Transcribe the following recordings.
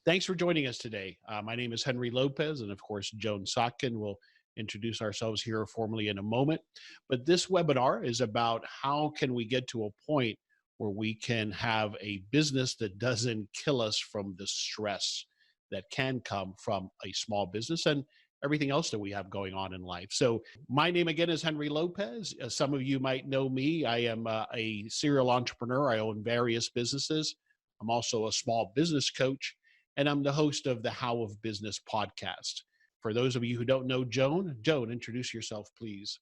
Thanks for joining us today. My name is Henry Lopez, and of course, Joan Sotkin will introduce ourselves here formally in a moment. But this webinar is about how can we get to a point where we can have a business that doesn't kill us from the stress that can come from a small business and everything else that we have going on in life. So my name again is Henry Lopez. Some of you might know me. I am a serial entrepreneur. I own various businesses. I'm also a small business coach, and I'm the host of the How of Business podcast. For those of you who don't know Joan, introduce yourself, please.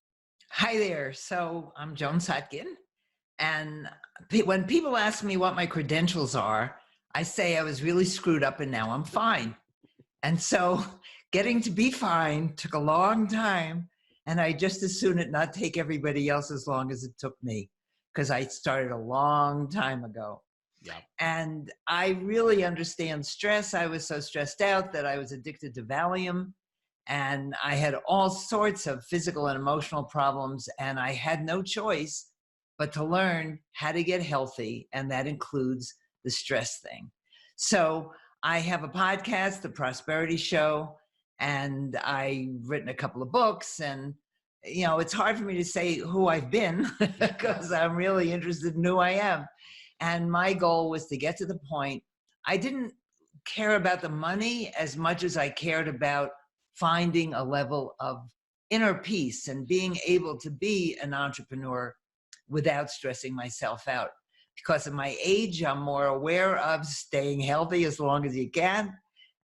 Hi there. So I'm Joan Sotkin. And when people ask me what my credentials are, I say I was really screwed up and now I'm fine. And so getting to be fine took a long time. And I just as soon it not take everybody else as long as it took me, because I started a long time ago. Yeah. And I really understand stress. I was so stressed out that I was addicted to Valium, and I had all sorts of physical and emotional problems, and I had no choice but to learn how to get healthy, and that includes the stress thing. So I have a podcast, The Prosperity Show, and I've written a couple of books, and it's hard for me to say who I've been because I'm really interested in who I am. And my goal was to get to the point, I didn't care about the money as much as I cared about finding a level of inner peace and being able to be an entrepreneur without stressing myself out. Because of my age, I'm more aware of staying healthy as long as you can.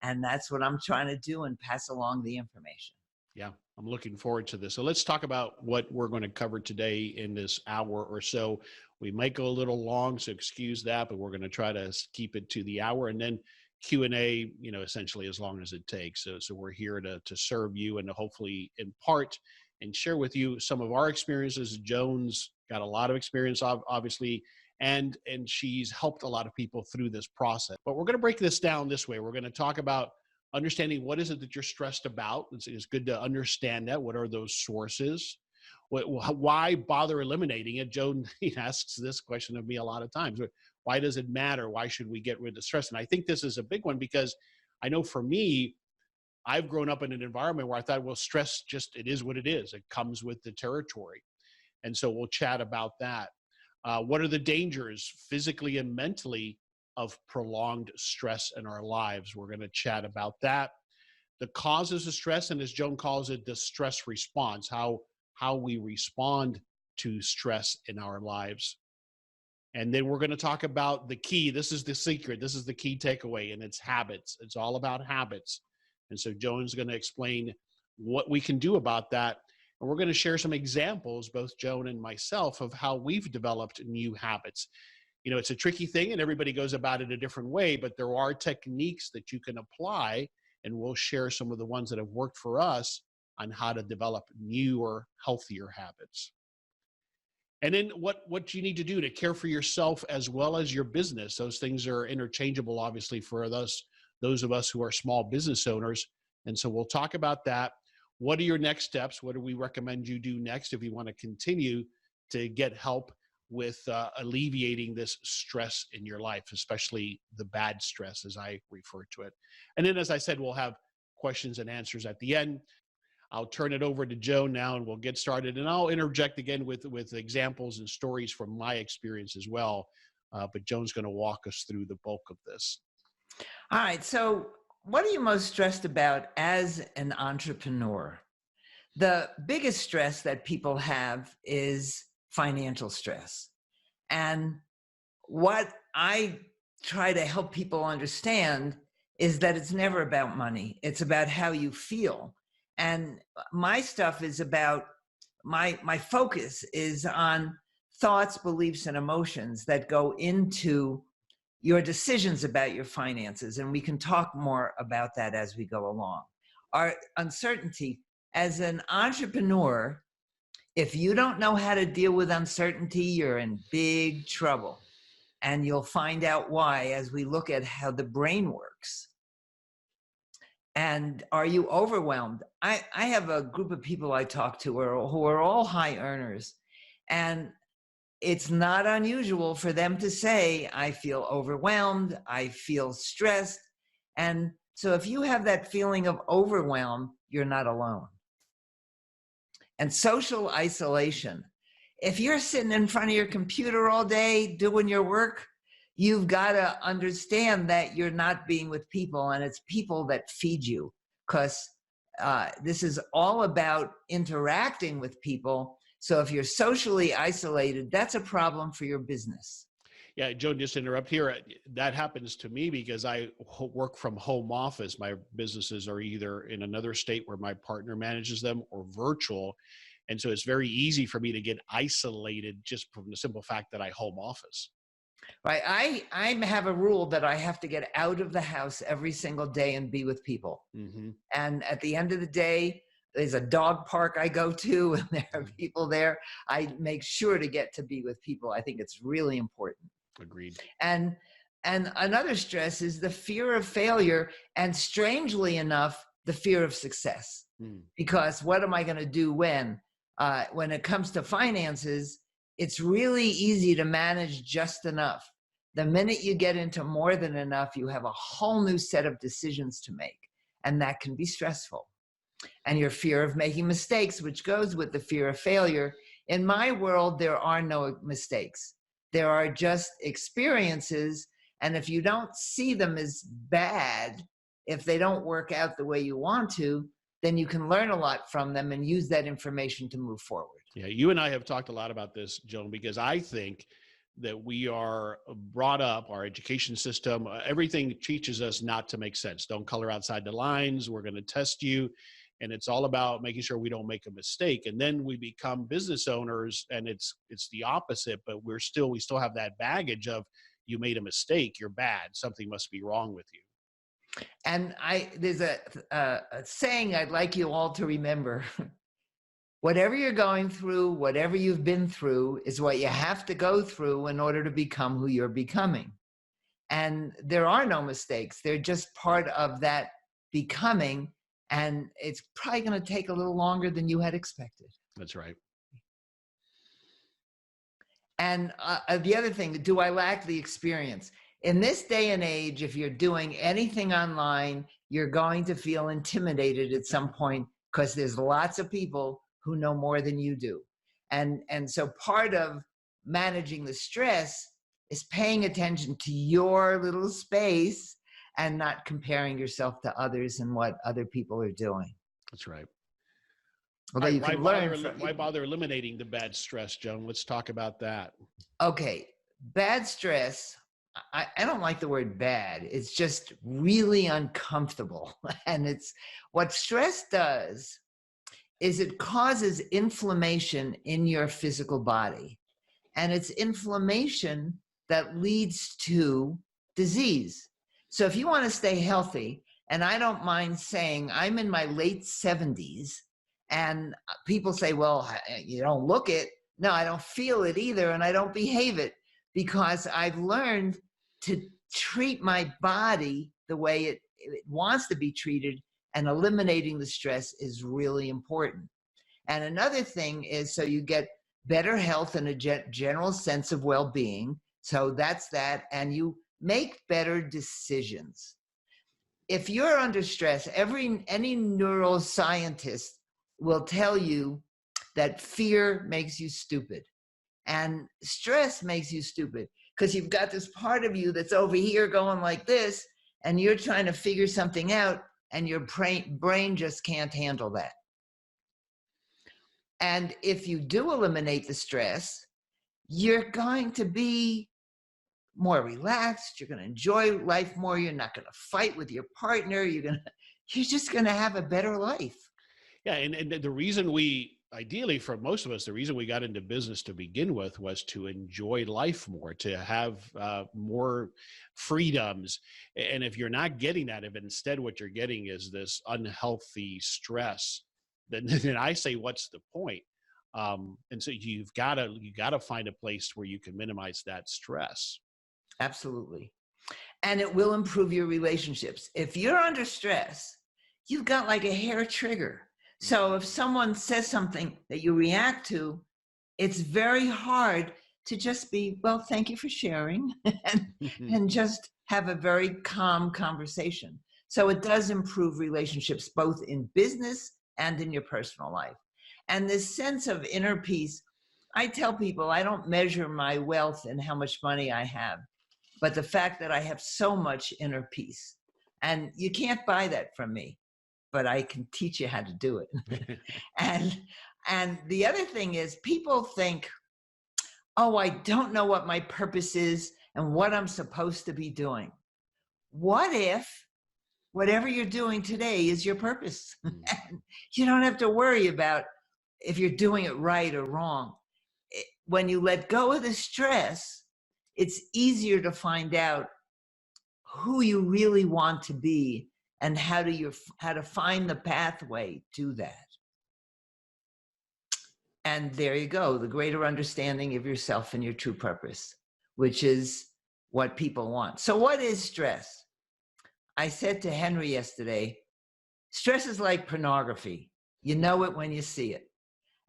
And that's what I'm trying to do and pass along the information. Yeah, I'm looking forward to this. So let's talk about what we're going to cover today in this hour or so. We might go a little long, so excuse that, but we're going to try to keep it to the hour, and then Q&A, essentially as long as it takes. So we're here to serve you and to hopefully impart and share with you some of our experiences. Joan's got a lot of experience, obviously, and she's helped a lot of people through this process. But we're going to break this down this way. We're going to talk about understanding what is it that you're stressed about. It's good to understand that. What are those sources? Why bother eliminating it? Joan asks this question of me a lot of times. Why does it matter? Why should we get rid of stress? And I think this is a big one because I know for me, I've grown up in an environment where I thought, well, stress it is what it is. It comes with the territory. And so we'll chat about that. What are the dangers physically and mentally of prolonged stress in our lives? We're going to chat about that. The causes of stress, and as Joan calls it, the stress response, how we respond to stress in our lives. And then we're going to talk about the key. This is the secret. This is the key takeaway, and it's habits. It's all about habits. And so Joan's going to explain what we can do about that. And we're going to share some examples, both Joan and myself, of how we've developed new habits. It's a tricky thing and everybody goes about it a different way, but there are techniques that you can apply, and we'll share some of the ones that have worked for us on how to develop newer, healthier habits. And then what you need to do to care for yourself as well as your business. Those things are interchangeable, obviously, for those of us who are small business owners. And so we'll talk about that. What are your next steps? What do we recommend you do next if you want to continue to get help with alleviating this stress in your life, especially the bad stress, as I refer to it. And then, as I said, we'll have questions and answers at the end. I'll turn it over to Joan now, and we'll get started. And I'll interject again with examples and stories from my experience as well. But Joan's going to walk us through the bulk of this. All right. So what are you most stressed about as an entrepreneur? The biggest stress that people have is financial stress. And what I try to help people understand is that it's never about money. It's about how you feel. And my stuff is about, my focus is on thoughts, beliefs, and emotions that go into your decisions about your finances. And we can talk more about that as we go along. Our uncertainty, as an entrepreneur, if you don't know how to deal with uncertainty, you're in big trouble. And you'll find out why as we look at how the brain works. And are you overwhelmed? I have a group of people I talk to who are all high earners. And it's not unusual for them to say, I feel overwhelmed, I feel stressed. And so if you have that feeling of overwhelm, you're not alone. And social isolation. If you're sitting in front of your computer all day doing your work, you've got to understand that you're not being with people, and it's people that feed you, because this is all about interacting with people. So if you're socially isolated, that's a problem for your business. Yeah, Joan, just to interrupt here. That happens to me because I work from home office. My businesses are either in another state where my partner manages them or virtual. And so it's very easy for me to get isolated just from the simple fact that I home office. Right. I have a rule that I have to get out of the house every single day and be with people. Mm-hmm. And at the end of the day, there's a dog park I go to and there are people there. I make sure to get to be with people. I think it's really important. Agreed. And another stress is the fear of failure, and strangely enough, the fear of success. Because what am I going to do when it comes to finances? It's really easy to manage just enough. The minute you get into more than enough, you have a whole new set of decisions to make, and that can be stressful. And your fear of making mistakes, which goes with the fear of failure. In my world, there are no mistakes. There are just experiences, and if you don't see them as bad, if they don't work out the way you want to, then you can learn a lot from them and use that information to move forward. Yeah, you and I have talked a lot about this, Joan, because I think that we are brought up, our education system, everything teaches us not to make sense. Don't color outside the lines. We're going to test you. And it's all about making sure we don't make a mistake. And then we become business owners, and it's the opposite, but we still have that baggage of, you made a mistake, you're bad, something must be wrong with you. And there's a saying I'd like you all to remember. Whatever you're going through, whatever you've been through, is what you have to go through in order to become who you're becoming. And there are no mistakes. They're just part of that becoming. And it's probably going to take a little longer than you had expected. That's right. And the other thing, do I lack the experience? In this day and age, if you're doing anything online, you're going to feel intimidated at some point, because there's lots of people who know more than you do. And so part of managing the stress is paying attention to your little space and not comparing yourself to others and what other people are doing. That's right. Although you can learn. Why bother eliminating the bad stress, Joan? Let's talk about that. Okay. Bad stress. I don't like the word bad. It's just really uncomfortable. And it's what stress does is it causes inflammation in your physical body. And it's inflammation that leads to disease. So if you want to stay healthy, and I don't mind saying I'm in my late 70s, and people say, well, you don't look it. No, I don't feel it either, and I don't behave it, because I've learned to treat my body the way it wants to be treated, and eliminating the stress is really important. And another thing is, so you get better health and a general sense of well-being. So that's that, and you make better decisions. If you're under stress, any neuroscientist will tell you that fear makes you stupid, and stress makes you stupid, because you've got this part of you that's over here going like this, and you're trying to figure something out, and your brain just can't handle that. And if you do eliminate the stress, you're going to be more relaxed. You're going to enjoy life more. You're not going to fight with your partner. You're just going to have a better life. Yeah. And the reason ideally for most of us, the reason we got into business to begin with was to enjoy life more, to have more freedoms. And if you're not getting that, if instead what you're getting is this unhealthy stress, then I say, what's the point? And so you got to find a place where you can minimize that stress. Absolutely. And it will improve your relationships. If you're under stress, you've got like a hair trigger. So if someone says something that you react to, it's very hard to just be, well, thank you for sharing, and just have a very calm conversation. So it does improve relationships both in business and in your personal life. And this sense of inner peace, I tell people I don't measure my wealth in how much money I have, but the fact that I have so much inner peace. And you can't buy that from me, but I can teach you how to do it. and and the other thing is people think, oh, I don't know what my purpose is and what I'm supposed to be doing. What if whatever you're doing today is your purpose? And you don't have to worry about if you're doing it right or wrong. When you let go of the stress, it's easier to find out who you really want to be and how to find the pathway to that. And there you go, the greater understanding of yourself and your true purpose, which is what people want. So what is stress? I said to Henry yesterday, stress is like pornography. You know it when you see it.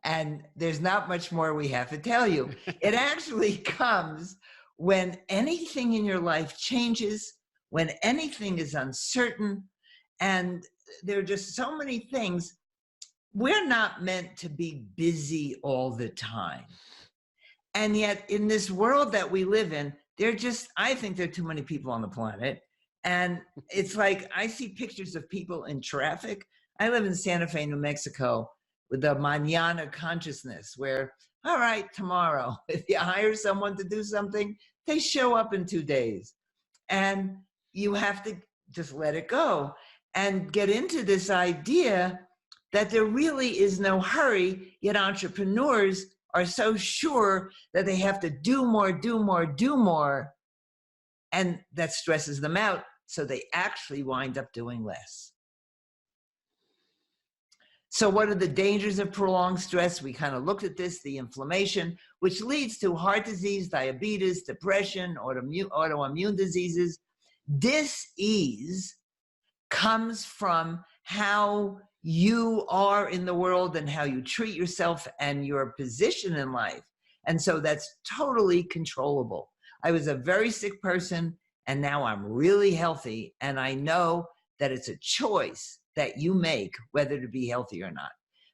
And there's not much more we have to tell you. It actually comes when anything in your life changes, when anything is uncertain, and there are just so many things. We're not meant to be busy all the time. And yet in this world that we live in, I think there are too many people on the planet. And it's like, I see pictures of people in traffic. I live in Santa Fe, New Mexico, with the mañana consciousness where, all right, tomorrow, if you hire someone to do something, they show up in 2 days. And you have to just let it go and get into this idea that there really is no hurry, yet entrepreneurs are so sure that they have to do more, do more, do more, and that stresses them out, so they actually wind up doing less. So what are the dangers of prolonged stress? We kind of looked at this, the inflammation, which leads to heart disease, diabetes, depression, autoimmune diseases. Dis-ease comes from how you are in the world and how you treat yourself and your position in life. And so that's totally controllable. I was a very sick person and now I'm really healthy. And I know that it's a choice that you make whether to be healthy or not.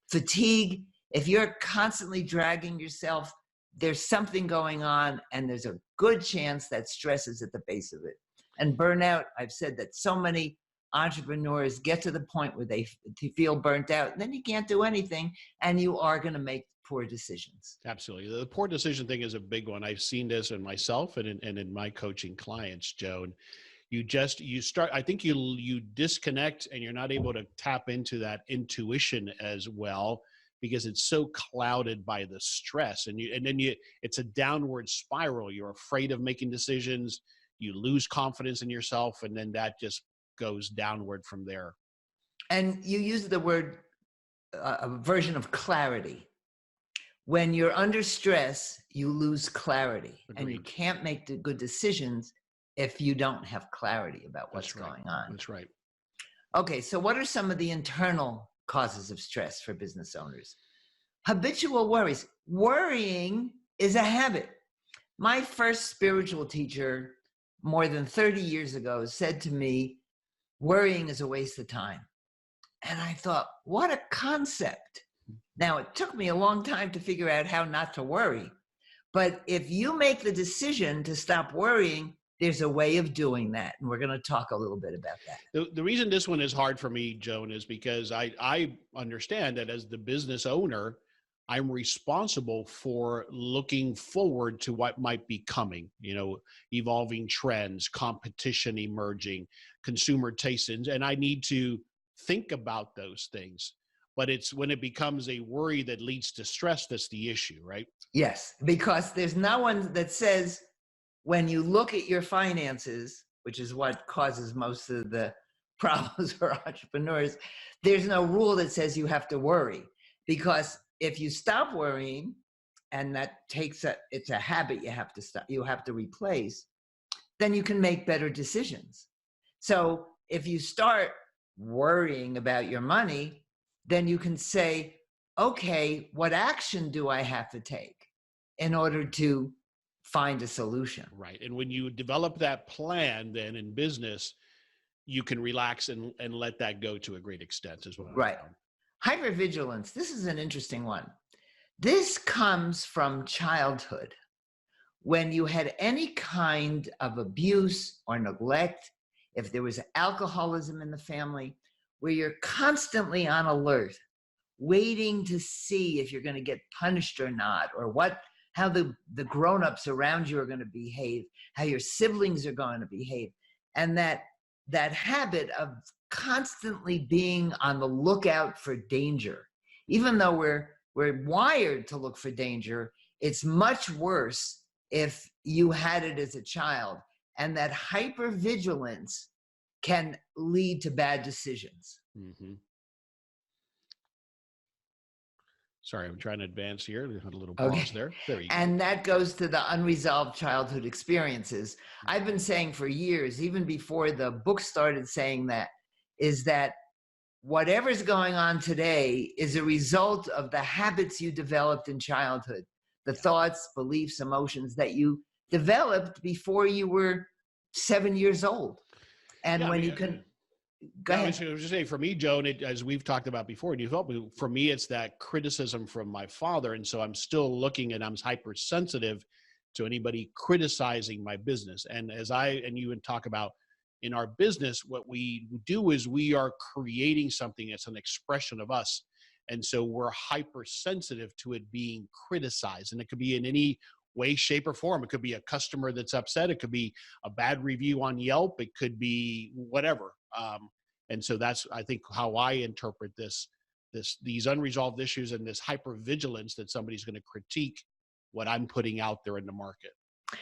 Fatigue, if you're constantly dragging yourself, there's something going on and there's a good chance that stress is at the base of it. And burnout, I've said that so many entrepreneurs get to the point where they feel burnt out, and then you can't do anything, and you are going to make poor decisions. Absolutely. The poor decision thing is a big one. I've seen this in myself and in my coaching clients, Joan. I think you disconnect and you're not able to tap into that intuition as well because it's so clouded by the stress. And then it's a downward spiral. You're afraid of making decisions. You lose confidence in yourself, and then that just goes downward from there. And you use the word, a version of clarity. When you're under stress, you lose clarity. Agreed. And you can't make the good decisions if you don't have clarity about what's going on. That's right. Okay, so what are some of the internal causes of stress for business owners? Habitual worries. Worrying is a habit. My first spiritual teacher, more than 30 years ago, said to me, worrying is a waste of time. And I thought, what a concept. Now, it took me a long time to figure out how not to worry. But if you make the decision to stop worrying, there's a way of doing that. And we're going to talk a little bit about that. The reason this one is hard for me, Joan, is because I understand that as the business owner, I'm responsible for looking forward to what might be coming, evolving trends, competition emerging, consumer tastes, and I need to think about those things. But it's when it becomes a worry that leads to stress that's the issue, right? Yes, because there's no one that says when you look at your finances, which is what causes most of the problems for entrepreneurs, there's no rule that says you have to worry. Because if you stop worrying, and that it's a habit you have to replace, then you can make better decisions. So if you start worrying about your money, then you can say, okay, what action do I have to take in order to find a solution? Right. And when you develop that plan then in business, you can relax and let that go to a great extent as well. Right. Hypervigilance. This is an interesting one. This comes from childhood. When you had any kind of abuse or neglect, if there was alcoholism in the family, where you're constantly on alert, waiting to see if you're going to get punished or not, or how the grown-ups around you are going to behave, how your siblings are going to behave. And that habit of constantly being on the lookout for danger, even though we're wired to look for danger, it's much worse if you had it as a child. And that hypervigilance can lead to bad decisions. Mm-hmm. Sorry, I'm trying to advance here. We had a little pause there. There you go. And that goes to the unresolved childhood experiences. I've been saying for years, even before the book started saying that, is that whatever's going on today is a result of the habits you developed in childhood, the thoughts, beliefs, emotions that you developed before you were 7 years old. And Yeah, when you can... Go ahead. I was just saying, for me, Joan, as we've talked about before, and you've helped me, for me, it's that criticism from my father. And so I'm still looking, and I'm hypersensitive to anybody criticizing my business. And as you would talk about in our business, what we do is we are creating something that's an expression of us. And so we're hypersensitive to it being criticized. And it could be in any way, shape, or form. It could be a customer that's upset. It could be a bad review on Yelp. It could be whatever. And so that's, I think, how I interpret these unresolved issues and this hypervigilance that somebody's going to critique what I'm putting out there in the market.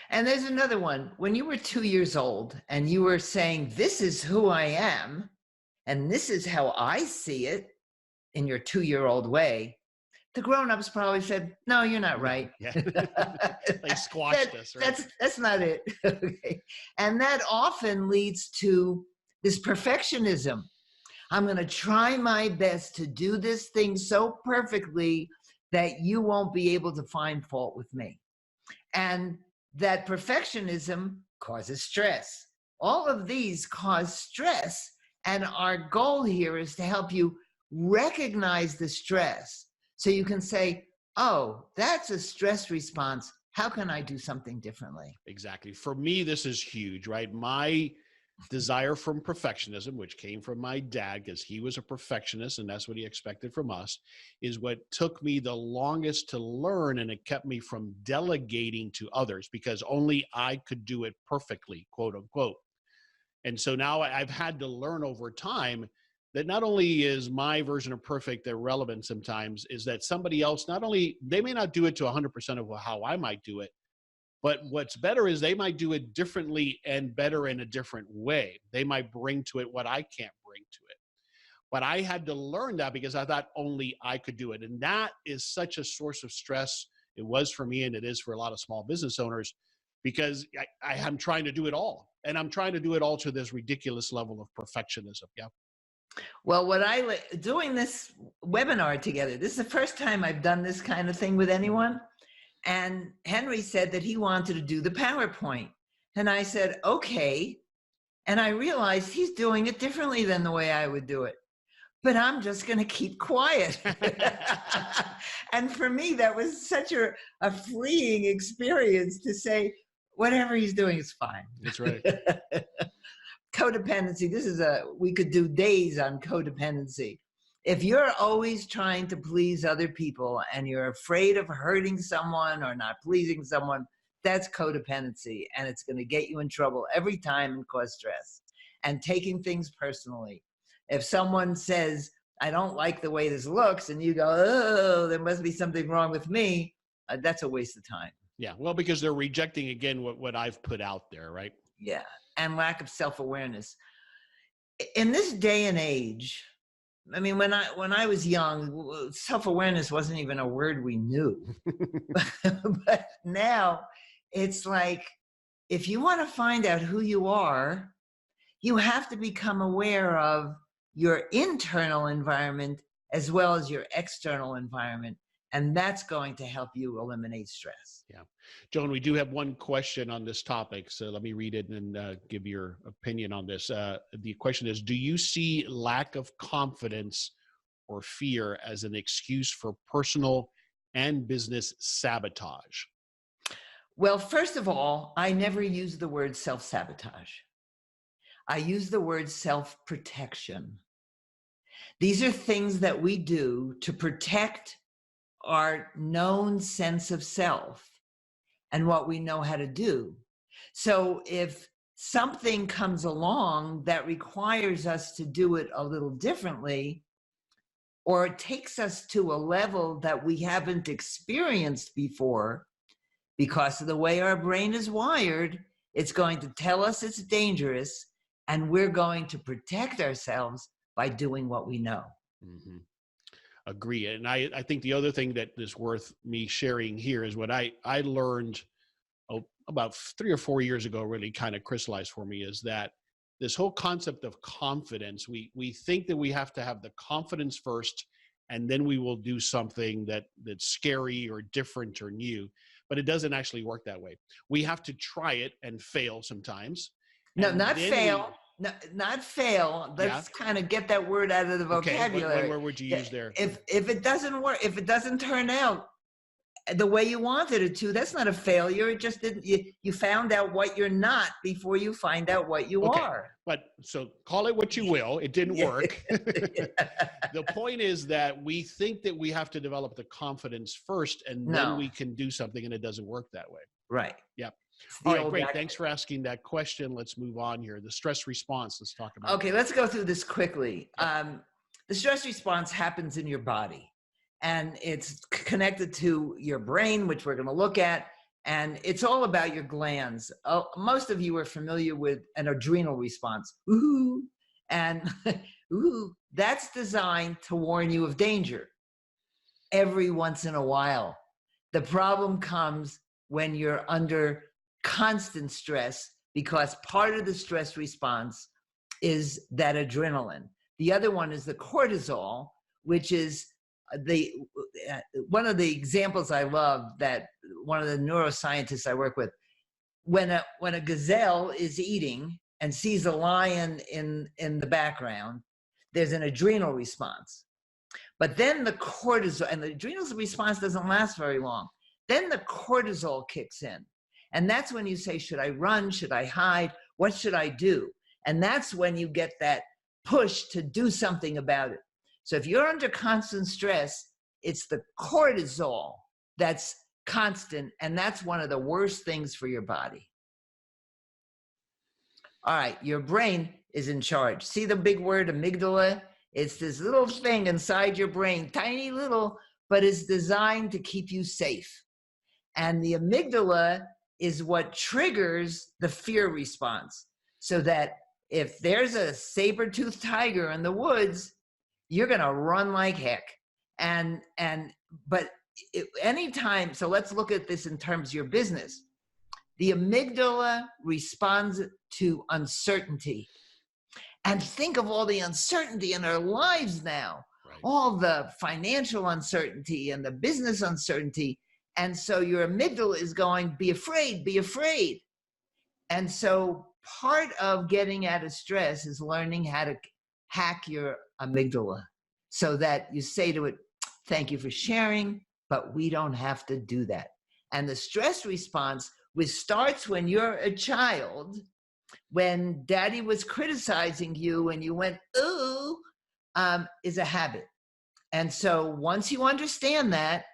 And there's another one. When you were 2 years old and you were saying, this is who I am, and this is how I see it in your 2-year-old way, the grown-ups probably said, no, you're not right. Yeah. They squashed us, right? That's not it. Okay. And that often leads to this perfectionism. I'm going to try my best to do this thing so perfectly that you won't be able to find fault with me. And that perfectionism causes stress. All of these cause stress. And our goal here is to help you recognize the stress so you can say, oh, that's a stress response. How can I do something differently? Exactly. For me, this is huge, right? My desire from perfectionism, which came from my dad, because he was a perfectionist and that's what he expected from us, is what took me the longest to learn, and it kept me from delegating to others because only I could do it perfectly, quote unquote. And so now I've had to learn over time that not only is my version of perfect irrelevant sometimes, is that somebody else, not only, they may not do it to 100% of how I might do it, but what's better is they might do it differently and better in a different way. They might bring to it what I can't bring to it. But I had to learn that because I thought only I could do it. And that is such a source of stress. It was for me, and it is for a lot of small business owners, because I'm trying to do it all. And I'm trying to do it all to this ridiculous level of perfectionism. Yeah. Well, doing this webinar together, this is the first time I've done this kind of thing with anyone. And Henry said that he wanted to do the PowerPoint. And I said, okay. And I realized he's doing it differently than the way I would do it. But I'm just going to keep quiet. And for me, that was such a freeing experience to say, whatever he's doing is fine. That's right. Codependency. We could do days on codependency. If you're always trying to please other people and you're afraid of hurting someone or not pleasing someone, that's codependency, and it's going to get you in trouble every time and cause stress. And taking things personally. If someone says, I don't like the way this looks, and you go, oh, there must be something wrong with me, that's a waste of time. Yeah, well, because they're rejecting, again, what I've put out there, right? Yeah, and lack of self-awareness. In this day and age, I mean, when I was young, self-awareness wasn't even a word we knew. But now it's like, if you want to find out who you are, you have to become aware of your internal environment as well as your external environment. And that's going to help you eliminate stress. Yeah. Joan, we do have one question on this topic. So let me read it and give your opinion on this. The question is, do you see lack of confidence or fear as an excuse for personal and business sabotage? Well, first of all, I never use the word self-sabotage. I use the word self-protection. These are things that we do to protect our known sense of self and what we know how to do. So if something comes along that requires us to do it a little differently, or it takes us to a level that we haven't experienced before, because of the way our brain is wired, it's going to tell us it's dangerous, and we're going to protect ourselves by doing what we know. Mm-hmm. Agree. And I think the other thing that is worth me sharing here is what I learned about 3 or 4 years ago, really kind of crystallized for me, is that this whole concept of confidence, we think that we have to have the confidence first, and then we will do something that's scary or different or new, but it doesn't actually work that way. We have to try it and fail sometimes. No, not fail. No, not fail. Let's kind of get that word out of the vocabulary. Okay, what word would you use there? If it doesn't work, if it doesn't turn out the way you wanted it to, that's not a failure. It just didn't. You found out what you're not before you find out what you are. But so call it what you will. It didn't work. The point is that we think that we have to develop the confidence first, and then we can do something, and it doesn't work that way. Right. Yeah. All right, great. Thanks for asking that question. Let's move on here. The stress response, let's talk about. Okay, let's go through this quickly. The stress response happens in your body, and it's connected to your brain, which we're going to look at, and it's all about your glands. Most of you are familiar with an adrenal response. Ooh, and ooh, that's designed to warn you of danger every once in a while. The problem comes when you're under constant stress, because part of the stress response is that adrenaline. The other one is the cortisol, which is one of the examples I love that one of the neuroscientists I work with, when a gazelle is eating and sees a lion in the background, there's an adrenal response. But then the cortisol, and the adrenal response doesn't last very long. Then the cortisol kicks in. And that's when you say, should I run? Should I hide? What should I do? And that's when you get that push to do something about it. So if you're under constant stress, it's the cortisol that's constant, and that's one of the worst things for your body. All right, your brain is in charge. See the big word amygdala? It's this little thing inside your brain, tiny little, but it's designed to keep you safe. And the amygdala is what triggers the fear response, so that if there's a saber-toothed tiger in the woods, you're going to run like heck. But anytime, so let's look at this in terms of your business. The amygdala responds to uncertainty. And think of all the uncertainty in our lives now, right? All the financial uncertainty and the business uncertainty. And so your amygdala is going, be afraid, be afraid. And so part of getting out of stress is learning how to hack your amygdala, so that you say to it, thank you for sharing, but we don't have to do that. And the stress response, which starts when you're a child, when daddy was criticizing you and you went, ooh, is a habit. And so once you understand that,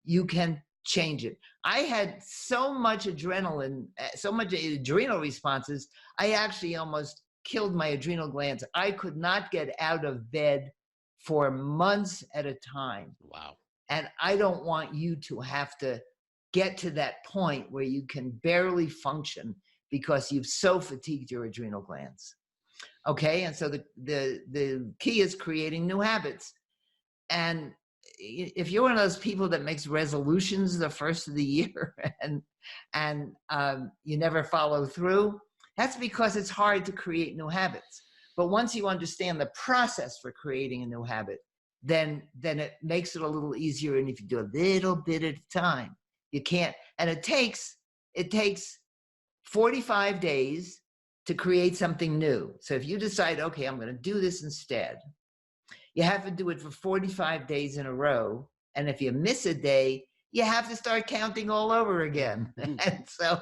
you can change it. I had so much adrenaline, so much adrenal responses, I actually almost killed my adrenal glands. I could not get out of bed for months at a time. Wow. And I don't want you to have to get to that point where you can barely function because you've so fatigued your adrenal glands. Okay, and so the key is creating new habits. And if you're one of those people that makes resolutions the first of the year and you never follow through, that's because it's hard to create new habits. But once you understand the process for creating a new habit, then it makes it a little easier. And if you do a little bit at a time, you can't. And it takes 45 days to create something new. So if you decide, okay, I'm going to do this instead, you have to do it for 45 days in a row. And if you miss a day, you have to start counting all over again. And so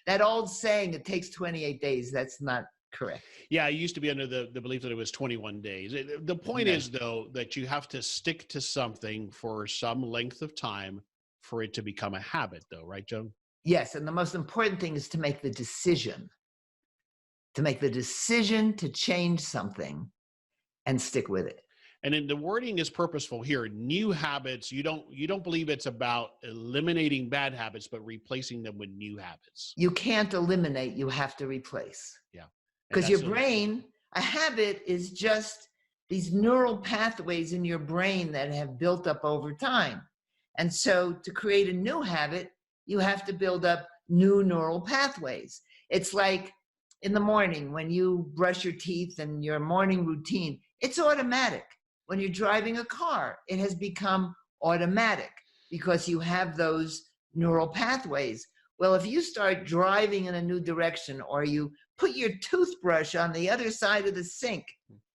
that old saying, it takes 28 days, that's not correct. Yeah, I used to be under the belief that it was 21 days. The point is, though, that you have to stick to something for some length of time for it to become a habit, though, right, Joan? Yes, and the most important thing is to make the decision. To make the decision to change something and stick with it. And then the wording is purposeful here. New habits, you don't believe it's about eliminating bad habits, but replacing them with new habits. You can't eliminate, you have to replace. Yeah. Because your brain, a habit is just these neural pathways in your brain that have built up over time. And so to create a new habit, you have to build up new neural pathways. It's like in the morning when you brush your teeth and your morning routine, it's automatic. When you're driving a car, it has become automatic because you have those neural pathways. Well, if you start driving in a new direction or you put your toothbrush on the other side of the sink,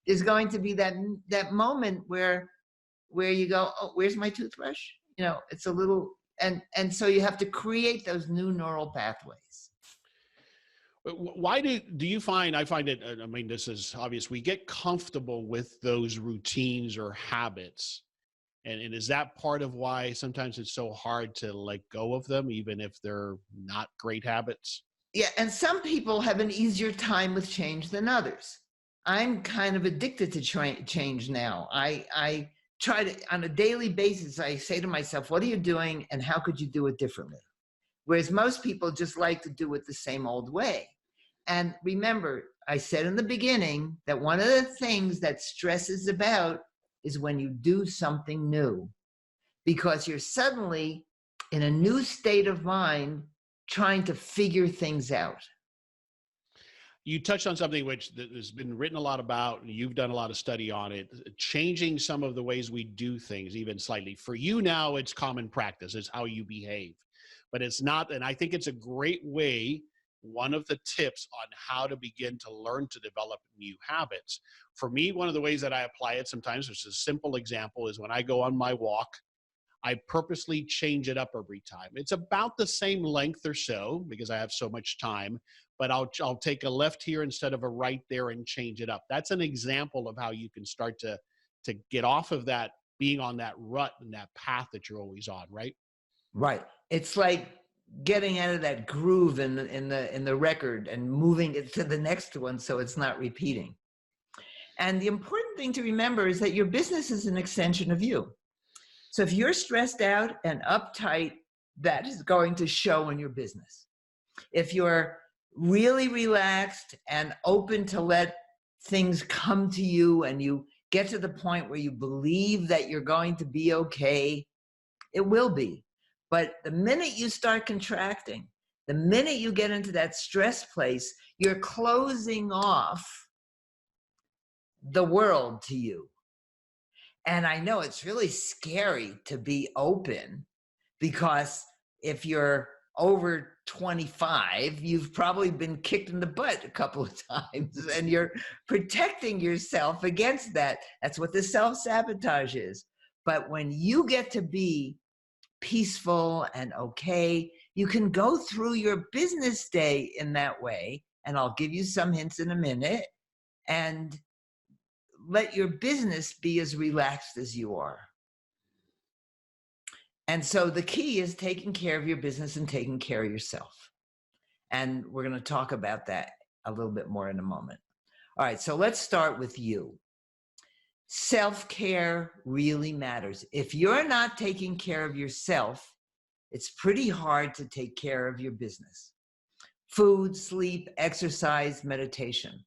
there's going to be that moment where you go, oh, where's my toothbrush? You know, it's a little, and so you have to create those new neural pathways. Why do you find, I find it, I mean, this is obvious, we get comfortable with those routines or habits. And is that part of why sometimes it's so hard to let go of them, even if they're not great habits? Yeah, and some people have an easier time with change than others. I'm kind of addicted to change now. I try to, on a daily basis, I say to myself, what are you doing and how could you do it differently? Whereas most people just like to do it the same old way. And remember, I said in the beginning that one of the things that stress is about is when you do something new, because you're suddenly in a new state of mind trying to figure things out. You touched on something which has been written a lot about, and you've done a lot of study on it, changing some of the ways we do things, even slightly. For you now, it's common practice. It's how you behave. But it's not, and I think it's a great way, one of the tips on how to begin to learn to develop new habits. For me, one of the ways that I apply it sometimes, which is a simple example, is when I go on my walk, I purposely change it up every time. It's about the same length or so because I have so much time, but I'll take a left here instead of a right there and change it up. That's an example of how you can start to get off of that, being on that rut and that path that you're always on, right? Right. It's like getting out of that groove in the record and moving it to the next one so it's not repeating. And the important thing to remember is that your business is an extension of you. So if you're stressed out and uptight, that is going to show in your business. If you're really relaxed and open to let things come to you and you get to the point where you believe that you're going to be okay, it will be. But the minute you start contracting, the minute you get into that stress place, you're closing off the world to you. And I know it's really scary to be open because if you're over 25, you've probably been kicked in the butt a couple of times and you're protecting yourself against that. That's what the self-sabotage is. But when you get to be peaceful and okay, you can go through your business day in that way. And I'll give you some hints in a minute, and let your business be as relaxed as you are. And so the key is taking care of your business and taking care of yourself. And we're going to talk about that a little bit more in a moment. All right, so let's start with you. Self-care really matters. If you're not taking care of yourself, it's pretty hard to take care of your business. Food, sleep, exercise, meditation.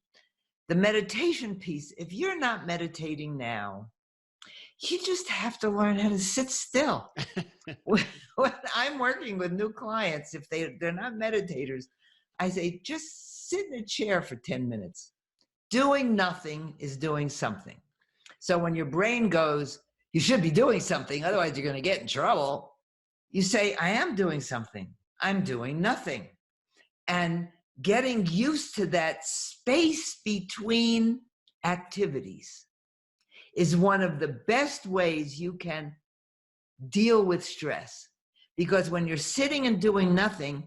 The meditation piece, if you're not meditating now, you just have to learn how to sit still. When I'm working with new clients, if they're not meditators, I say, just sit in a chair for 10 minutes. Doing nothing is doing something. So when your brain goes, you should be doing something, otherwise you're going to get in trouble. You say, I am doing something. I'm doing nothing. And getting used to that space between activities is one of the best ways you can deal with stress. Because when you're sitting and doing nothing,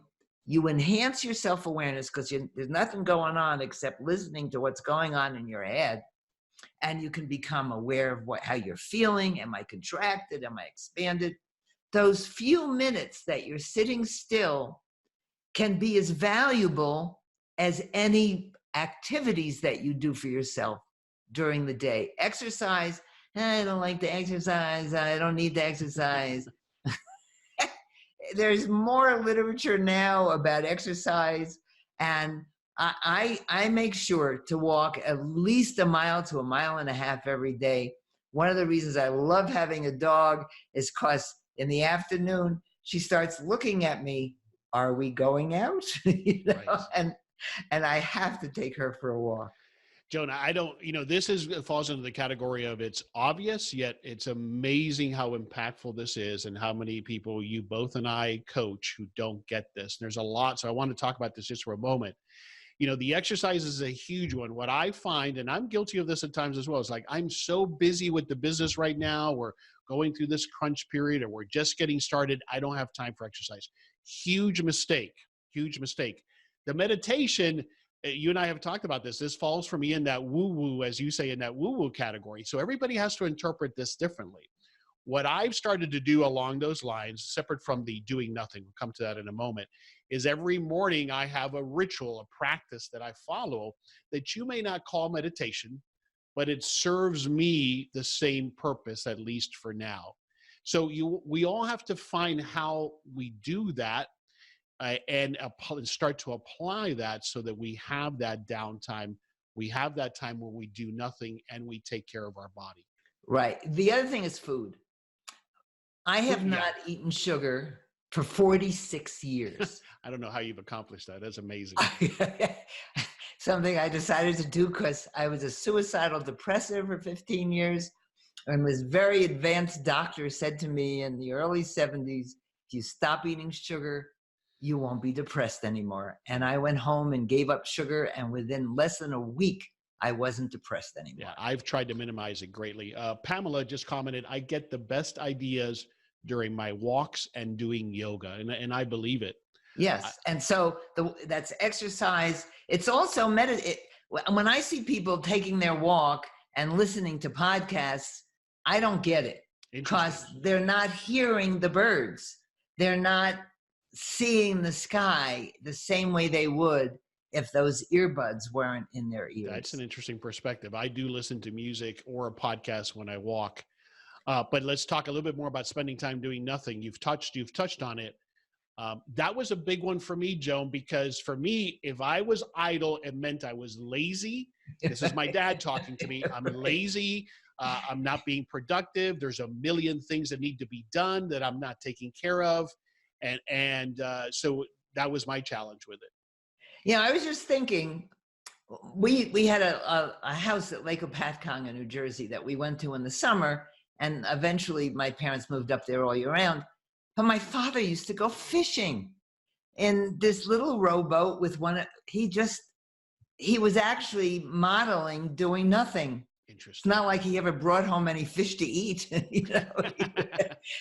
you enhance your self-awareness because there's nothing going on except listening to what's going on in your head. And you can become aware of how you're feeling. Am I contracted? Am I expanded? Those few minutes that you're sitting still can be as valuable as any activities that you do for yourself during the day. Exercise, I don't like to exercise. I don't need to exercise. There's more literature now about exercise, and I make sure to walk at least a mile to a mile and a half every day. One of the reasons I love having a dog is because in the afternoon, she starts looking at me, are we going out? Right. And I have to take her for a walk. Joan, I don't, this falls into the category of it's obvious, yet it's amazing how impactful this is and how many people you both and I coach who don't get this. And there's a lot. So I want to talk about this just for a moment. The exercise is a huge one. What I find, and I'm guilty of this at times as well, is like, I'm so busy with the business right now. We're going through this crunch period or we're just getting started. I don't have time for exercise. Huge mistake, huge mistake. The meditation, you and I have talked about this. This falls for me in that woo-woo, as you say, in that woo-woo category. So everybody has to interpret this differently. What I've started to do along those lines, separate from the doing nothing, we'll come to that in a moment, is every morning I have a ritual, a practice that I follow that you may not call meditation, but it serves me the same purpose, at least for now. So we all have to find how we do that and start to apply that so that we have that downtime. We have that time where we do nothing and we take care of our body. Right. The other thing is food. I have not eaten sugar for 46 years. I don't know how you've accomplished that. That's amazing. Something I decided to do because I was a suicidal depressive for 15 years. And this very advanced doctor said to me in the early 70s, if you stop eating sugar, you won't be depressed anymore. And I went home and gave up sugar. And within less than a week, I wasn't depressed anymore. Yeah, I've tried to minimize it greatly. Pamela just commented, I get the best ideas during my walks and doing yoga. And I believe it. Yes. And so that's exercise. It's also when I see people taking their walk and listening to podcasts, I don't get it because they're not hearing the birds. They're not seeing the sky the same way they would if those earbuds weren't in their ears. That's an interesting perspective. I do listen to music or a podcast when I walk. But let's talk a little bit more about spending time doing nothing. You've touched on it. That was a big one for me, Joan, because for me, if I was idle, it meant I was lazy. This is my dad talking to me. I'm lazy. I'm not being productive. There's a million things that need to be done that I'm not taking care of. And so that was my challenge with it. Yeah, I was just thinking, we had a house at Lake Apatcong, New Jersey that we went to in the summer. And eventually my parents moved up there all year round. But my father used to go fishing in this little rowboat with he was actually modeling doing nothing. Interesting. It's not like he ever brought home any fish to eat.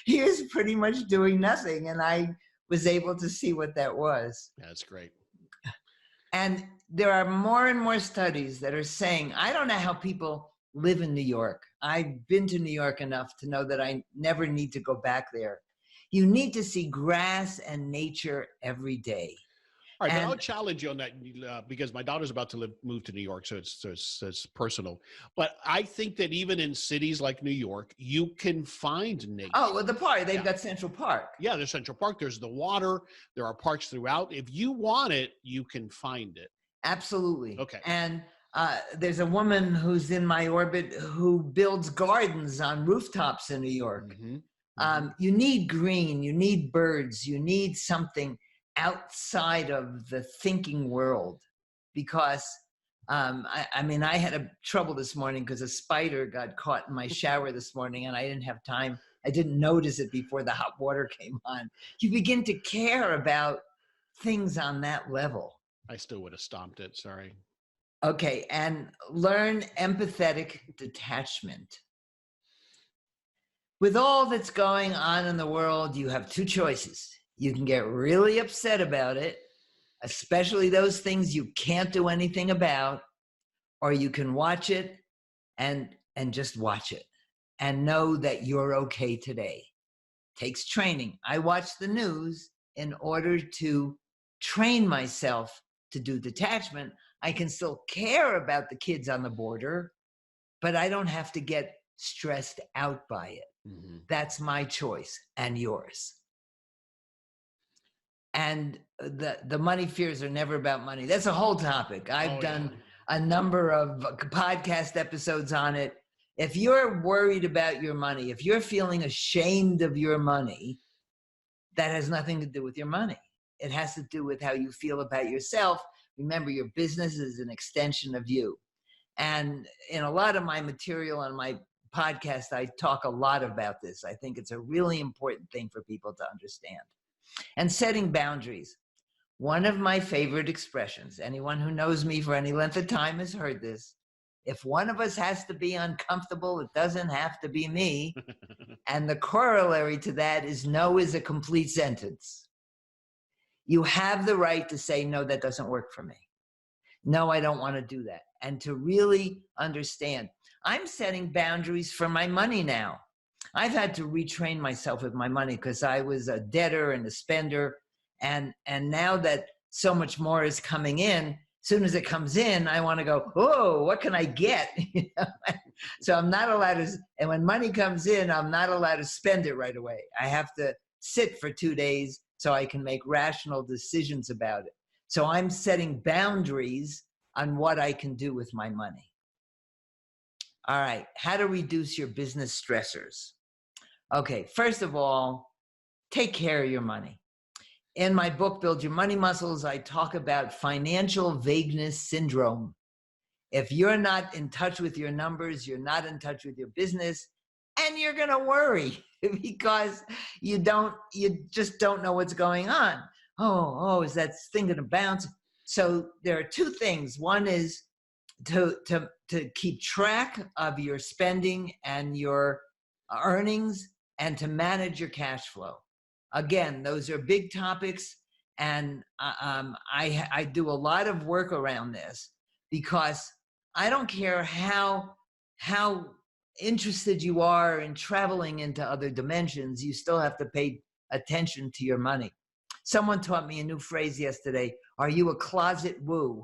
He was pretty much doing nothing. And I was able to see what that was. That's great. And there are more and more studies that are saying, I don't know how people live in New York. I've been to New York enough to know that I never need to go back there. You need to see grass and nature every day. All right, I'll challenge you on that because my daughter's about to move to New York, so it's personal. But I think that even in cities like New York, you can find nature. Oh, well, the park. They've got Central Park. Yeah, there's Central Park. There's the water. There are parks throughout. If you want it, you can find it. Absolutely. Okay. And there's a woman who's in my orbit who builds gardens on rooftops in New York. Mm-hmm. You need green. You need birds. You need something outside of the thinking world, because I mean, I had a trouble this morning because a spider got caught in my shower this morning and I didn't have time. I didn't notice it before the hot water came on. You begin to care about things on that level. I still would have stomped it. Sorry. Okay. And learn empathetic detachment. With all that's going on in the world, you have two choices. You can get really upset about it, especially those things you can't do anything about, or you can watch it and just watch it and know that you're okay today. Takes training. I watch the news in order to train myself to do detachment. I can still care about the kids on the border, but I don't have to get stressed out by it. Mm-hmm. That's my choice and yours. And the money fears are never about money. That's a whole topic. I've done a number of podcast episodes on it. If you're worried about your money, if you're feeling ashamed of your money, that has nothing to do with your money. It has to do with how you feel about yourself. Remember, your business is an extension of you. And in a lot of my material on my podcast, I talk a lot about this. I think it's a really important thing for people to understand. And setting boundaries. One of my favorite expressions, anyone who knows me for any length of time has heard this. If one of us has to be uncomfortable, it doesn't have to be me. And the corollary to that is no is a complete sentence. You have the right to say, no, that doesn't work for me. No, I don't want to do that. And to really understand, I'm setting boundaries for my money now. I've had to retrain myself with my money because I was a debtor and a spender. And now that so much more is coming in, as soon as it comes in, I want to go, oh, what can I get? So I'm not allowed to, and when money comes in, I'm not allowed to spend it right away. I have to sit for 2 days so I can make rational decisions about it. So I'm setting boundaries on what I can do with my money. All right, how to reduce your business stressors. Okay, first of all, take care of your money. In my book, Build Your Money Muscles, I talk about financial vagueness syndrome. If you're not in touch with your numbers, you're not in touch with your business, and you're going to worry because you just don't know what's going on. Oh, is that thing going to bounce? So there are two things. One is to keep track of your spending and your earnings and to manage your cash flow. Again, those are big topics, and I do a lot of work around this because I don't care how interested you are in traveling into other dimensions, you still have to pay attention to your money. Someone taught me a new phrase yesterday. Are you a closet woo?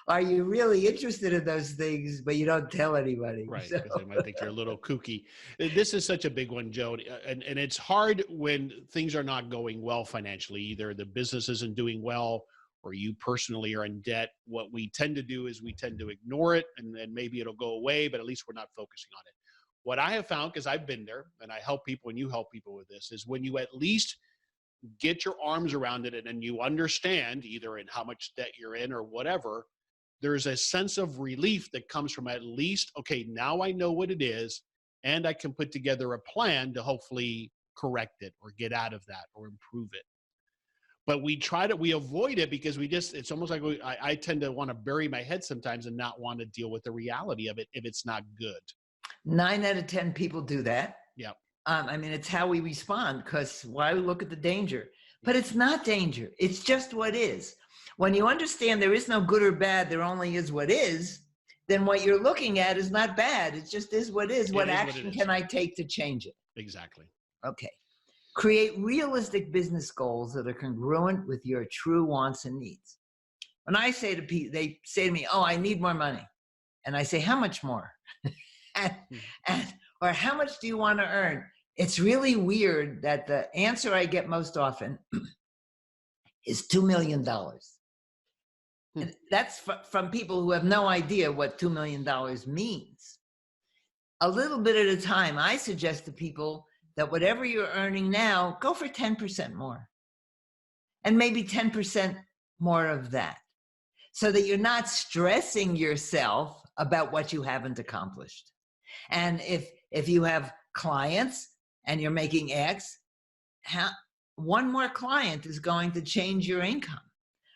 Are you really interested in those things, but you don't tell anybody? Right, because they might think you're a little kooky. This is such a big one, Joan, and it's hard when things are not going well financially. Either the business isn't doing well or you personally are in debt. What we tend to do is we tend to ignore it, and then maybe it'll go away, but at least we're not focusing on it. What I have found, because I've been there, and I help people, and you help people with this, is when you at least get your arms around it and you understand either in how much debt you're in or whatever, there's a sense of relief that comes from at least, okay, now I know what it is, and I can put together a plan to hopefully correct it or get out of that or improve it. But we avoid it because it's almost like I tend to want to bury my head sometimes and not want to deal with the reality of it if it's not good. 9 out of 10 people do that. Yeah. I mean, it's how we respond, because why look at the danger? But it's not danger. It's just what is. When you understand there is no good or bad, there only is what is, then what you're looking at is not bad. It just is what is. What action can I take to change it? Exactly. Okay. Create realistic business goals that are congruent with your true wants and needs. When I say to people, they say to me, oh, I need more money. And I say, how much more? Or how much do you want to earn? It's really weird that the answer I get most often is $2 million. And that's from people who have no idea what $2 million means. A little bit at a time, I suggest to people that whatever you're earning now, go for 10% more. And maybe 10% more of that, so that you're not stressing yourself about what you haven't accomplished. And if you have clients and you're making X, one more client is going to change your income.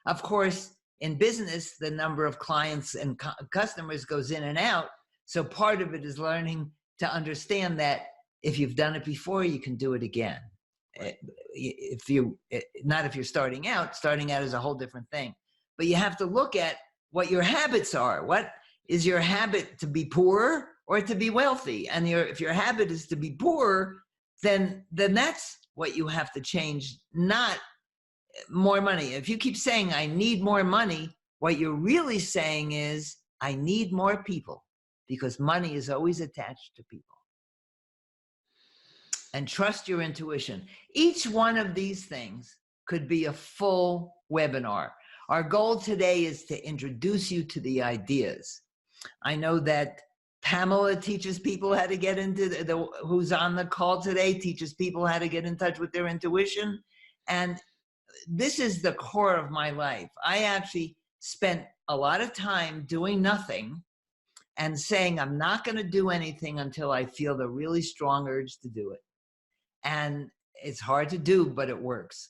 Of course, in business, the number of clients and customers goes in and out. So part of it is learning to understand that if you've done it before, you can do it again. If you're starting out is a whole different thing. But you have to look at what your habits are. What is your habit, to be poor or to be wealthy? And if your habit is to be poor, then that's what you have to change, not more money. If you keep saying, I need more money, what you're really saying is, I need more people, because money is always attached to people. And trust your intuition. Each one of these things could be a full webinar. Our goal today is to introduce you to the ideas. I know that Pamela teaches people how to get into who's on the call today, teaches people how to get in touch with their intuition. And this is the core of my life. I actually spent a lot of time doing nothing and saying, I'm not going to do anything until I feel the really strong urge to do it. And it's hard to do, but it works.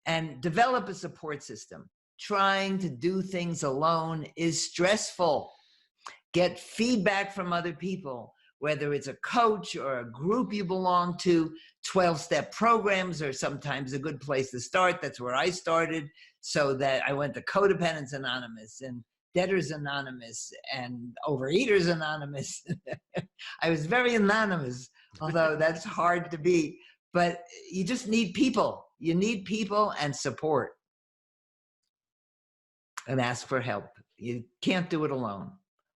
And develop a support system. Trying to do things alone is stressful. Get feedback from other people, whether it's a coach or a group you belong to. 12-step programs are sometimes a good place to start. That's where I started. So that I went to Codependence Anonymous and Debtors Anonymous and Overeaters Anonymous. I was very anonymous, although that's hard to be. But you just need people. You need people and support. And ask for help. You can't do it alone.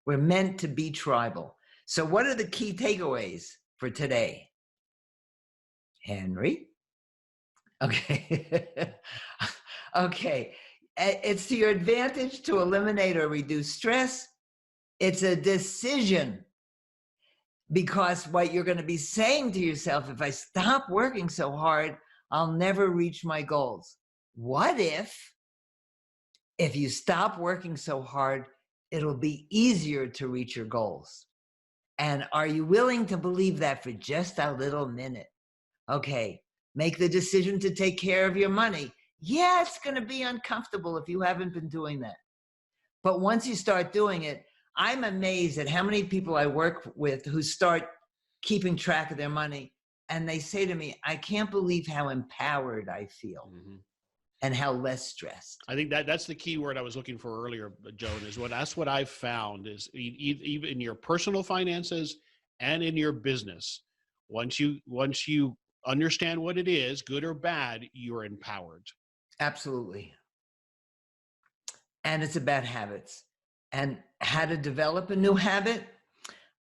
We're meant to be tribal. So what are the key takeaways for today? Henry? Okay. Okay. It's to your advantage to eliminate or reduce stress. It's a decision. Because what you're going to be saying to yourself, if I stop working so hard, I'll never reach my goals. What if you stop working so hard, it'll be easier to reach your goals? And are you willing to believe that for just a little minute? Okay, make the decision to take care of your money. Yeah, it's going to be uncomfortable if you haven't been doing that. But once you start doing it, I'm amazed at how many people I work with who start keeping track of their money. And they say to me, I can't believe how empowered I feel. Mm-hmm. And how less stressed. I think that's the key word I was looking for earlier, Joan, that's what I've found is even in your personal finances and in your business, once you understand what it is, good or bad, you're empowered. Absolutely. And it's about habits and how to develop a new habit.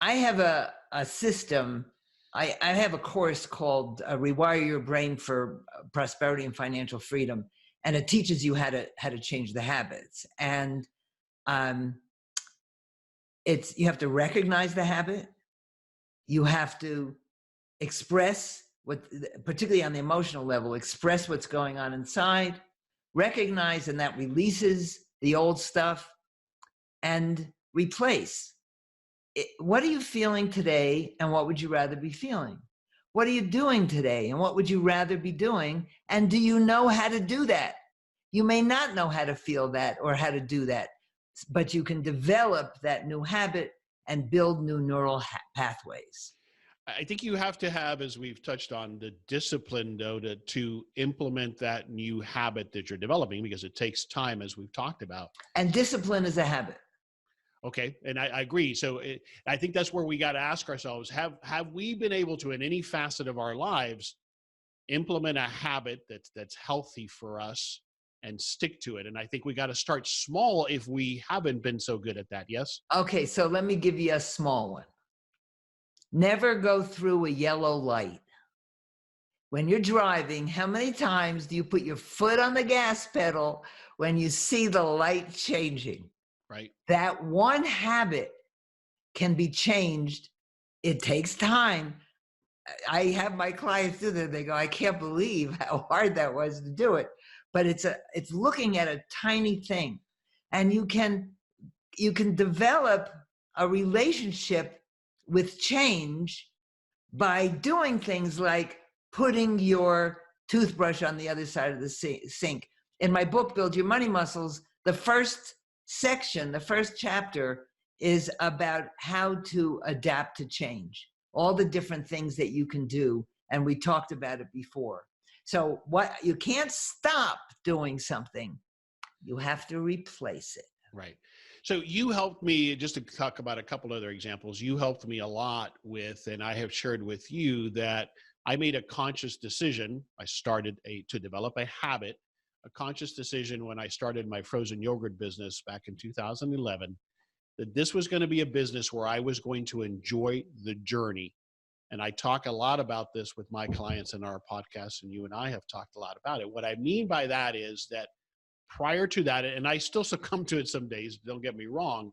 I have a system. I have a course called Rewire Your Brain for Prosperity and Financial Freedom. And it teaches you how to change the habits. And you have to recognize the habit. You have to express particularly on the emotional level, express what's going on inside, recognize, and that releases the old stuff, and replace. What are you feeling today, and what would you rather be feeling? What are you doing today, and what would you rather be doing? And do you know how to do that? You may not know how to feel that or how to do that, but you can develop that new habit and build new neural pathways. I think you have to have, as we've touched on, the discipline, though, to implement that new habit that you're developing, because it takes time, as we've talked about. And discipline is a habit. Okay, and I agree. So I think that's where we got to ask ourselves, have we been able to, in any facet of our lives, implement a habit that's healthy for us and stick to it? And I think we got to start small if we haven't been so good at that, yes? Okay, so let me give you a small one. Never go through a yellow light. When you're driving, how many times do you put your foot on the gas pedal when you see the light changing? Right. That one habit can be changed. It takes time. I have my clients do that. They go, I can't believe how hard that was to do it. but it's looking at a tiny thing, and you can develop a relationship with change by doing things like putting your toothbrush on the other side of the sink. In my book, Build Your Money Muscles, the first section, the first chapter is about how to adapt to change, all the different things that you can do. And we talked about it before. So you can't stop doing something. You have to replace it. Right. So you helped me, just to talk about a couple other examples, you helped me a lot with, and I have shared with you that I made a conscious decision. I started to develop a habit, a conscious decision when I started my frozen yogurt business back in 2011, that this was going to be a business where I was going to enjoy the journey. And I talk a lot about this with my clients in our podcast, and you and I have talked a lot about it. What I mean by that is that prior to that, and I still succumb to it some days, don't get me wrong,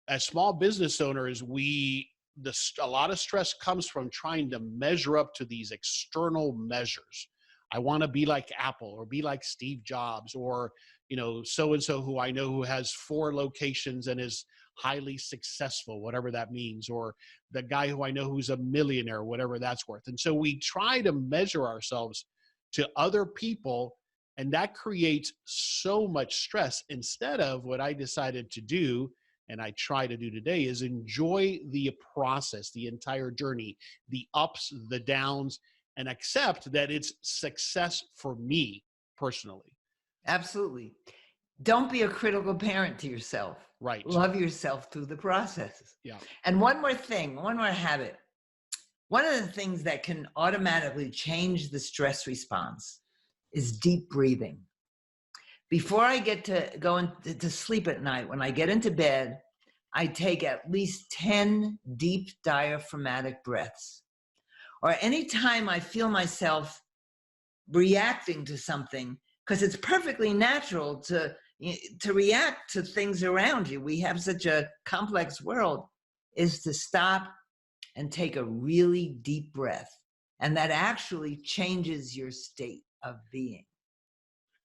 as small business owners, a lot of stress comes from trying to measure up to these external measures. I want to be like Apple, or be like Steve Jobs, or, so-and-so who I know who has 4 locations and is highly successful, whatever that means, or the guy who I know who's a millionaire, whatever that's worth. And so we try to measure ourselves to other people, and that creates so much stress, instead of what I decided to do, and I try to do today, is enjoy the process, the entire journey, the ups, the downs, and accept that it's success for me personally. Absolutely. Don't be a critical parent to yourself. Right. Love yourself through the process. Yeah. And one more thing, one more habit. One of the things that can automatically change the stress response is deep breathing. Before I get to go to sleep at night, when I get into bed, I take at least 10 deep diaphragmatic breaths. Or anytime I feel myself reacting to something, because it's perfectly natural to react to things around you. We have such a complex world, is to stop and take a really deep breath. And that actually changes your state of being.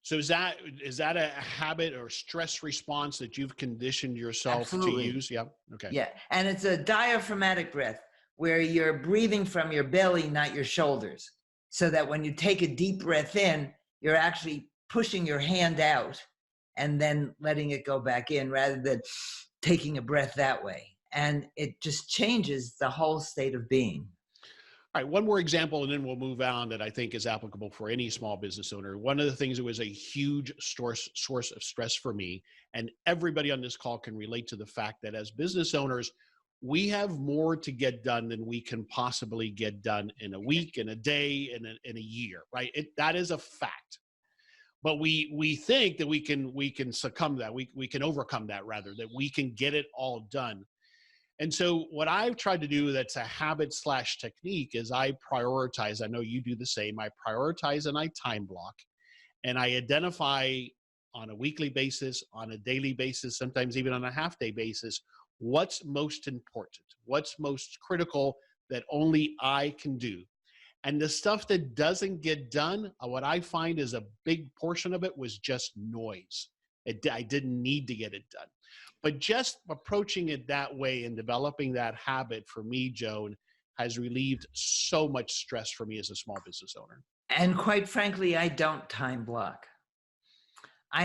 So is that a habit or stress response that you've conditioned yourself Absolutely. to use? Yeah. Okay. Yeah. And it's a diaphragmatic breath where you're breathing from your belly, not your shoulders. So that when you take a deep breath in, you're actually pushing your hand out and then letting it go back in, rather than taking a breath that way. And it just changes the whole state of being. All right, one more example, and then we'll move on, that I think is applicable for any small business owner. One of the things that was a huge source of stress for me, and everybody on this call can relate to the fact that as business owners, we have more to get done than we can possibly get done in a week, in a day, in a year, right? That is a fact. But we think that we can succumb to that. We can overcome that, rather, that we can get it all done. And so what I've tried to do, that's a habit / technique, is I prioritize. I know you do the same. I prioritize and I time block, and I identify on a weekly basis, on a daily basis, sometimes even on a half-day basis, what's most important, what's most critical that only I can do. And the stuff that doesn't get done, what I find is a big portion of it was just noise. I didn't need to get it done. But just approaching it that way and developing that habit, for me, Joan, has relieved so much stress for me as a small business owner. And quite frankly, I don't time block. I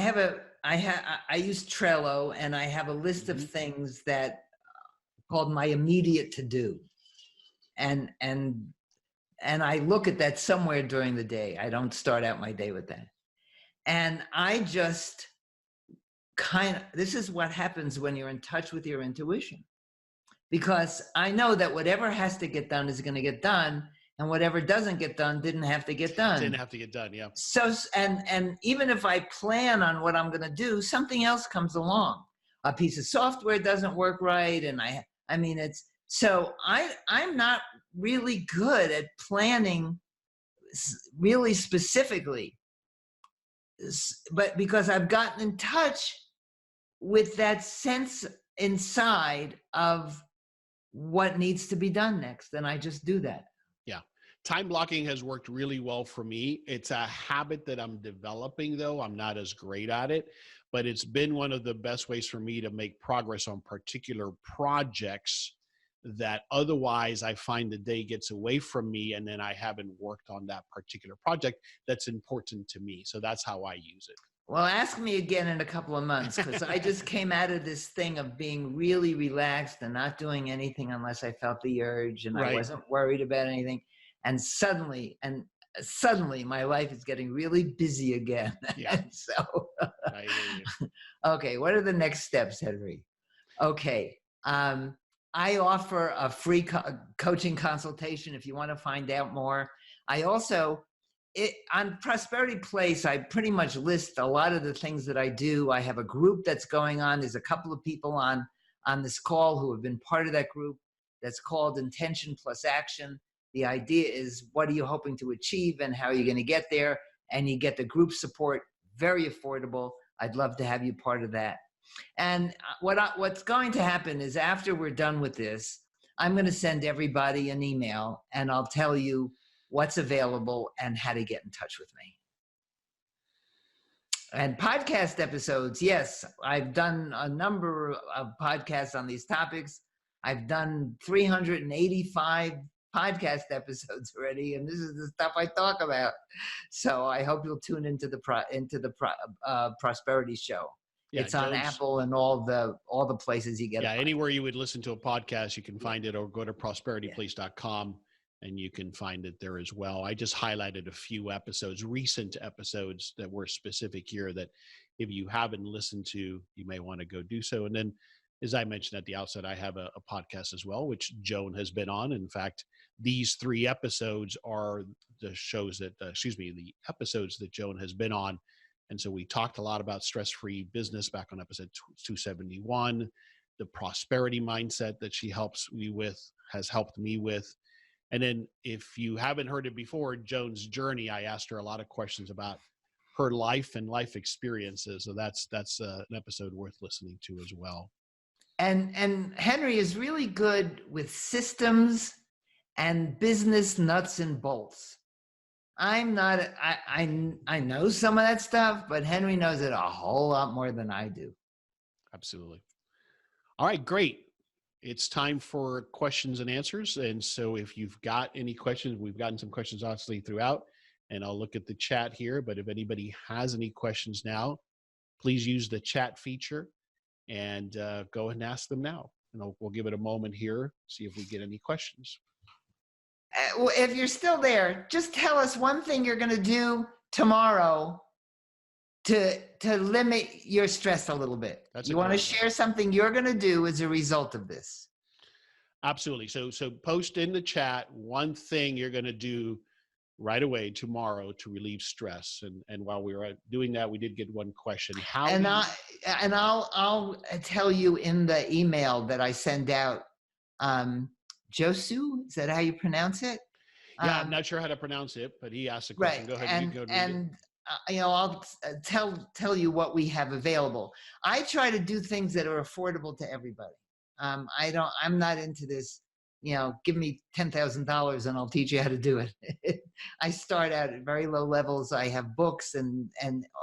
use Trello, and I have a list of things that called my immediate to do. And I look at that somewhere during the day. I don't start out my day with that. And I just this is what happens when you're in touch with your intuition. Because I know that whatever has to get done is going to get done, and whatever doesn't get done didn't have to get done. Didn't have to get done, yeah. So, and even if I plan on what I'm going to do, something else comes along. A piece of software doesn't work right, and I'm not really good at planning really specifically, but because I've gotten in touch with that sense inside of what needs to be done next, and I just do that. Yeah. Time blocking has worked really well for me. It's a habit that I'm developing, though. I'm not as great at it, but it's been one of the best ways for me to make progress on particular projects that otherwise I find the day gets away from me, and then I haven't worked on that particular project that's important to me. So that's how I use it. Well, ask me again in a couple of months, because I just came out of this thing of being really relaxed and not doing anything unless I felt the urge, and I wasn't worried about anything. And suddenly my life is getting really busy again. Yeah. So, I hear you. Okay, what are the next steps, Henry? Okay. I offer a free coaching consultation if you want to find out more. I also, on Prosperity Place, I pretty much list a lot of the things that I do. I have a group that's going on. There's a couple of people on this call who have been part of that group that's called Intention Plus Action. The idea is, what are you hoping to achieve and how are you going to get there? And you get the group support, very affordable. I'd love to have you part of that. And what's going to happen is, after we're done with this, I'm going to send everybody an email and I'll tell you what's available and how to get in touch with me. And podcast episodes, yes, I've done a number of podcasts on these topics. I've done 385 podcast episodes already, and this is the stuff I talk about. So I hope you'll tune into the Prosperity Show. Yeah, it's on Apple and all the places you get it. Yeah, anywhere you would listen to a podcast, you can find it, or go to prosperityplace.com and you can find it there as well. I just highlighted a few episodes, recent episodes that were specific here that if you haven't listened to, you may want to go do so. And then, as I mentioned at the outset, I have a podcast as well, which Joan has been on. In fact, these 3 episodes are the shows that, the episodes that Joan has been on. And so we talked a lot about stress-free business back on episode 271, the prosperity mindset that she has helped me with. And then, if you haven't heard it before, Joan's journey, I asked her a lot of questions about her life and life experiences. So that's an episode worth listening to as well. And Henry is really good with systems and business nuts and bolts. I'm not, I know some of that stuff, but Henry knows it a whole lot more than I do. Absolutely. All right, great. It's time for questions and answers. And so if you've got any questions, we've gotten some questions obviously throughout, and I'll look at the chat here, but if anybody has any questions now, please use the chat feature and go ahead and ask them now. And we'll give it a moment here, see if we get any questions. Well, if you're still there, just tell us one thing you're going to do tomorrow to limit your stress a little bit. You want to share something you're going to do as a result of this? Absolutely. So post in the chat one thing you're going to do right away tomorrow to relieve stress. And while we were doing that, we did get one question. I'll tell you in the email that I send out. Josu, is that how you pronounce it? Yeah, I'm not sure how to pronounce it, but he asked a question. Right. Go ahead. I'll tell you what we have available. I try to do things that are affordable to everybody. I'm not into this, give me $10,000 and I'll teach you how to do it. I start out at very low levels. I have books and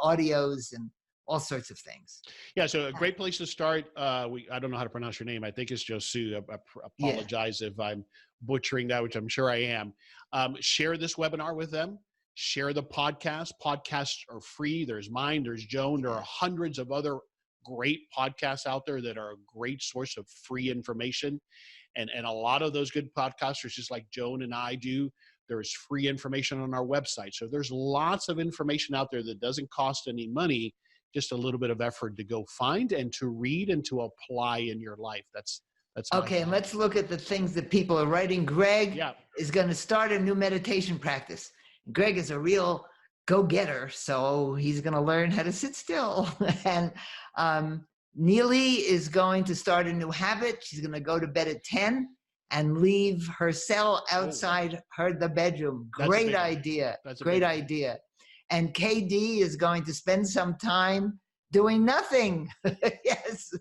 audios and all sorts of things. Yeah, so a great place to start. I don't know how to pronounce your name. I think it's Josu. I apologize if I'm butchering that, which I'm sure I am. Share this webinar with them. Share the podcast. Podcasts are free. There's mine. There's Joan. There are hundreds of other great podcasts out there that are a great source of free information. And a lot of those good podcasters, just like Joan and I do, there's free information on our website. So there's lots of information out there that doesn't cost any money, just a little bit of effort to go find and to read and to apply in your life. That's okay. And let's look at the things that people are writing. Greg is going to start a new meditation practice. Greg is a real go-getter, so he's going to learn how to sit still. And Neely is going to start a new habit. She's going to go to bed at 10 and leave her cell outside the bedroom. Great idea. Great idea. And KD is going to spend some time doing nothing. Yes,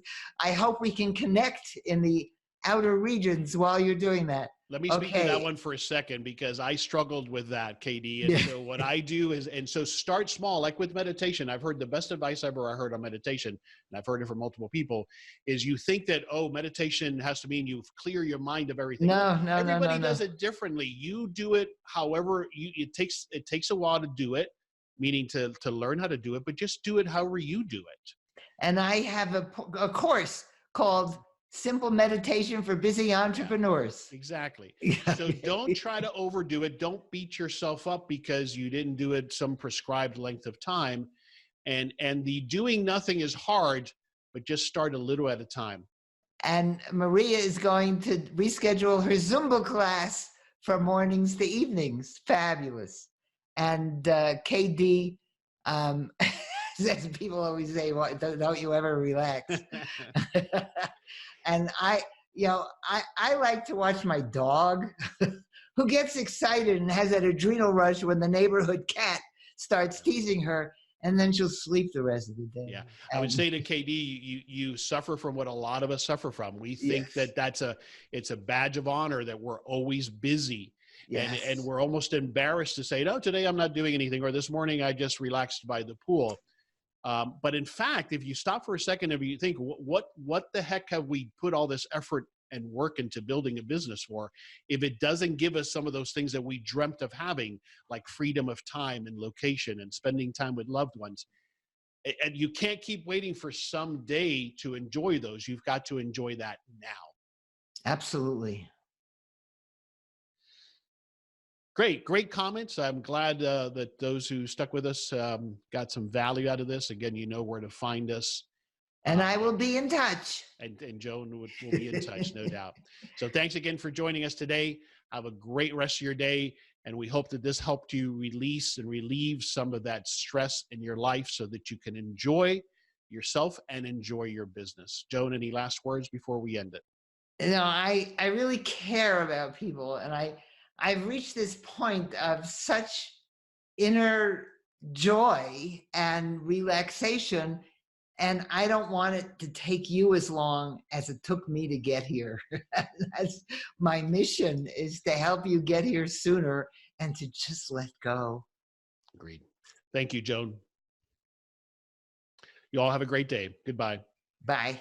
I hope we can connect in the outer regions while you're doing that. Let me speak to that Okay. one for a second because I struggled with that, KD. And Yeah. so what I do is, and so start small, like with meditation. I've heard the best advice ever I heard on meditation, and I've heard it from multiple people, is you think that, oh, meditation has to mean you clear your mind of everything. No, no, no, no, Everybody no. does it differently. You do it however it takes a while to do it, meaning to learn how to do it, but just do it however you do it. And I have a course called Simple Meditation for Busy Entrepreneurs. Exactly. Yeah. So don't try to overdo it. Don't beat yourself up because you didn't do it some prescribed length of time. And the doing nothing is hard, but just start a little at a time. And Maria is going to reschedule her Zumba class from mornings to evenings. Fabulous. And KD, as people always say, don't you ever relax? And I like to watch my dog who gets excited and has that adrenal rush when the neighborhood cat starts teasing her, and then she'll sleep the rest of the day. Yeah. I would say to KD, you suffer from what a lot of us suffer from. We think Yes. that it's a badge of honor that we're always busy. Yes. And we're almost embarrassed to say, no, today I'm not doing anything, or this morning I just relaxed by the pool. But in fact, if you stop for a second and you think, what the heck have we put all this effort and work into building a business for, if it doesn't give us some of those things that we dreamt of having, like freedom of time and location and spending time with loved ones? And you can't keep waiting for some day to enjoy those. You've got to enjoy that now. Absolutely. Great comments. I'm glad that those who stuck with us got some value out of this. Again, you know where to find us. And I will be in touch. And Joan will be in touch, no doubt. So thanks again for joining us today. Have a great rest of your day. And we hope that this helped you release and relieve some of that stress in your life so that you can enjoy yourself and enjoy your business. Joan, any last words before we end it? I really care about people, and I've reached this point of such inner joy and relaxation, and I don't want it to take you as long as it took me to get here. That's my mission, is to help you get here sooner and to just let go. Agreed. Thank you, Joan. You all have a great day. Goodbye. Bye.